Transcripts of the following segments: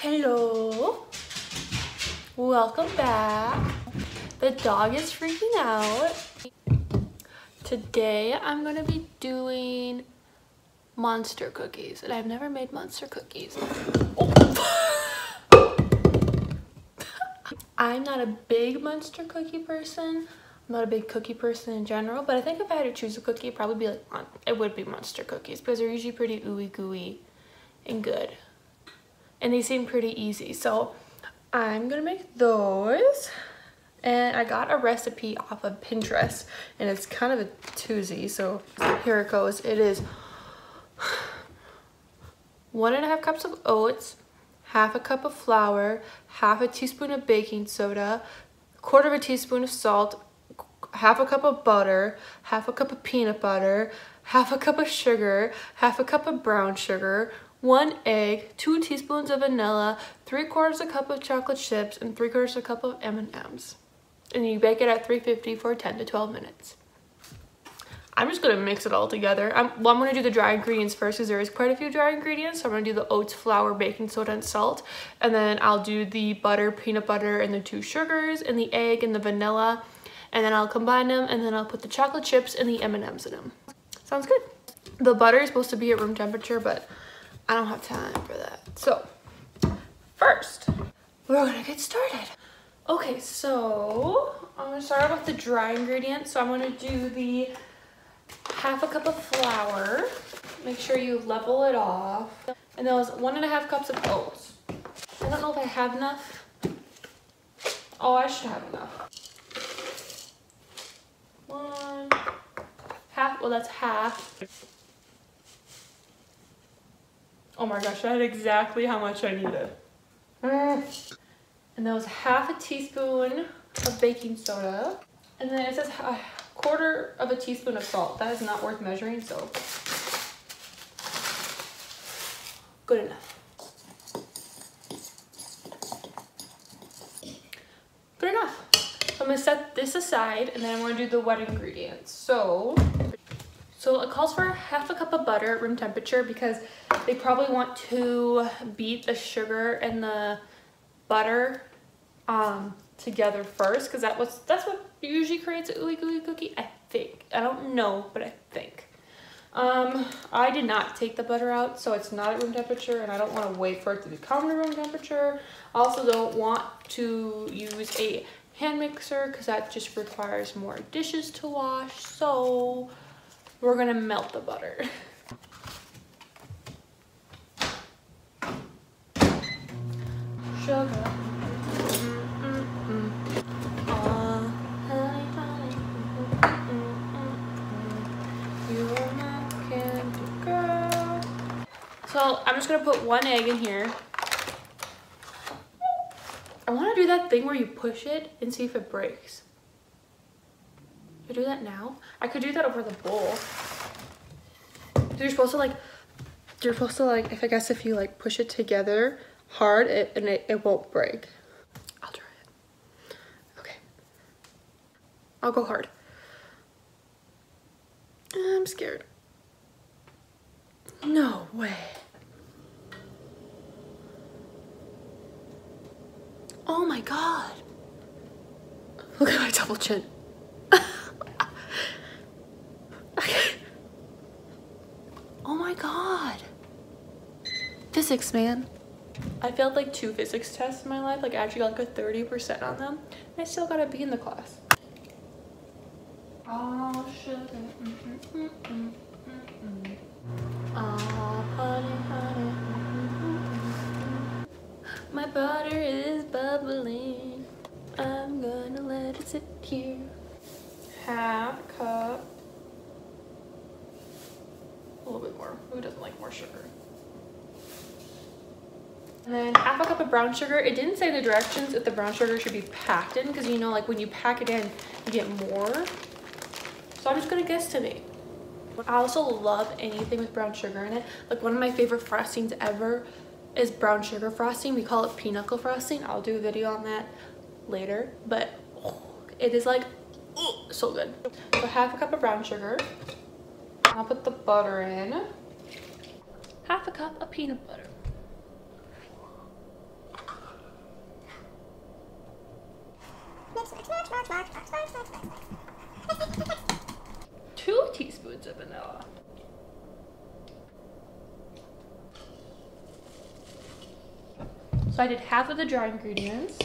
Hello, welcome back. The dog is freaking out. Today I'm gonna be doing monster cookies, and I've never made monster cookies. I'm not a big monster cookie person. I'm not a big cookie person in general, but I think if I had to choose a cookie, it would be monster cookies because they're usually pretty ooey gooey and good. And they seem pretty easy, so I'm gonna make those. And I got a recipe off of Pinterest, and it's kind of a twosie, so here it goes. It is 1.5 cups of oats, half a cup of flour, half a teaspoon of baking soda, 1/4 teaspoon of salt, half a cup of butter, half a cup of peanut butter, half a cup of sugar, half a cup of brown sugar, 1 egg, 2 teaspoons of vanilla, 3/4 a cup of chocolate chips, and 3/4 a cup of M&Ms. And you bake it at 350 for 10 to 12 minutes. I'm just gonna mix it all together. I'm gonna do the dry ingredients first because there is quite a few dry ingredients. So I'm gonna do the oats, flour, baking soda, and salt. And then I'll do the butter, peanut butter, and the 2 sugars, and the egg, and the vanilla. And then I'll combine them, and then I'll put the chocolate chips and the M&Ms in them. Sounds good. The butter is supposed to be at room temperature, but I don't have time for that. So first, we're gonna get started. Okay, so I'm gonna start off with the dry ingredients. So I'm gonna do the half a cup of flour. Make sure you level it off. And those 1.5 cups of oats. I don't know if I have enough. Oh, I should have enough. Well, that's half. Oh my gosh, I had exactly how much I needed. And that was half a teaspoon of baking soda. And then it says 1/4 teaspoon of salt. That is not worth measuring, so good enough. Good enough. So I'm gonna set this aside, and then I'm gonna do the wet ingredients. So it calls for half a cup of butter at room temperature because they probably want to beat the sugar and the butter together first, because that's what usually creates an ooey gooey cookie, I think. I don't know, but I think. I did not take the butter out, so it's not at room temperature, and I don't want to wait for it to become room temperature. I also don't want to use a hand mixer because that just requires more dishes to wash, so we're gonna melt the butter. Sugar. So I'm just gonna put 1 egg in here. I wanna do that thing where you push it and see if it breaks. I do that now? I could do that over the bowl. You're supposed to like, if you like push it together hard, it won't break. I'll try it. Okay. I'll go hard. I'm scared. No way. Oh my God. Look at my double chin. Okay. Oh my God. Physics, man. I failed like 2 physics tests in my life. Like I actually got like a 30% on them. And I still got a B in the class. Oh, sugar. Oh, honey, honey. My butter is bubbling. I'm gonna let it sit here. Half cup. A little bit more. Who doesn't like more sugar? And then half a cup of brown sugar. It didn't say the directions if the brown sugar should be packed in, because you know, like when you pack it in, you get more. So I'm just gonna guesstimate. I also love anything with brown sugar in it. Like one of my favorite frostings ever is brown sugar frosting. We call it pinochle frosting. I'll do a video on that later, but it is like so good. So half a cup of brown sugar. I'll put the butter in. Half a cup of peanut butter. to vanilla. So I did half of the dry ingredients.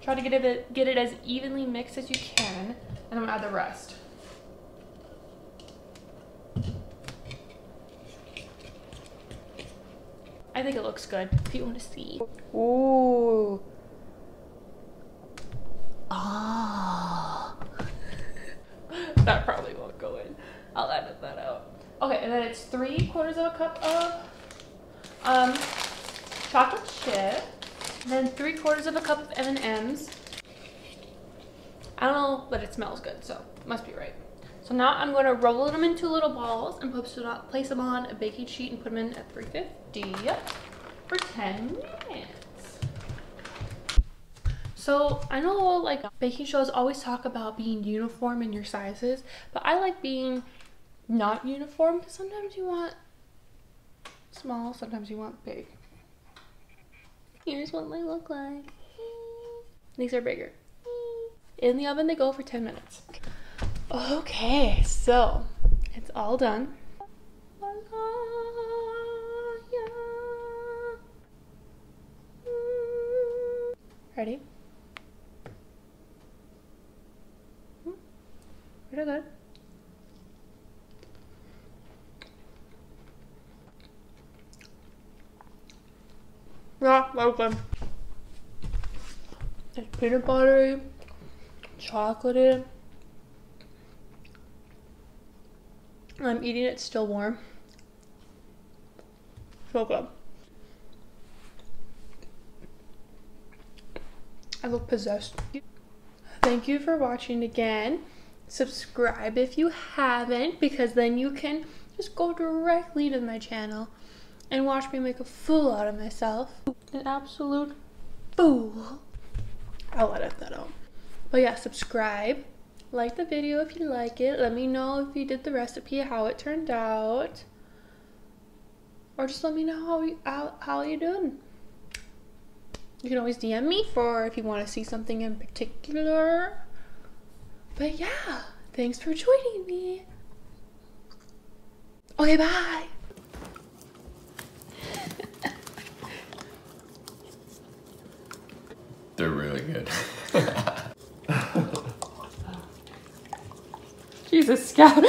Try to get it as evenly mixed as you can, and I'm gonna add the rest. I think it looks good if you want to see. Ooh. Ah. That probably won't go in. I'll edit that out. Okay, and then it's 3/4 of a cup of chocolate chip. And then 3/4 of a cup of M&Ms. I don't know, but it smells good, so it must be right. So now I'm going to roll them into little balls and place them on a baking sheet and put them in at 350 for 10 minutes. So I know like baking shows always talk about being uniform in your sizes, but I like being not uniform because sometimes you want small, sometimes you want big. Here's what they look like. These are bigger. In the oven they go for 10 minutes. Okay, so it's all done. Ready? Pretty good. Yeah, welcome. It's peanut buttery, chocolatey. I'm eating it still warm. So good. I look possessed. Thank you for watching again. Subscribe if you haven't, because then you can just go directly to my channel and watch me make a fool out of myself. An absolute fool. I'll edit that out. But yeah, subscribe. Like the video if you like it. Let me know if you did the recipe, how it turned out. Or just let me know how you doing. You can always DM me for if you want to see something in particular. But yeah, thanks for joining me. Okay, bye. They're really good. Jesus, Scout.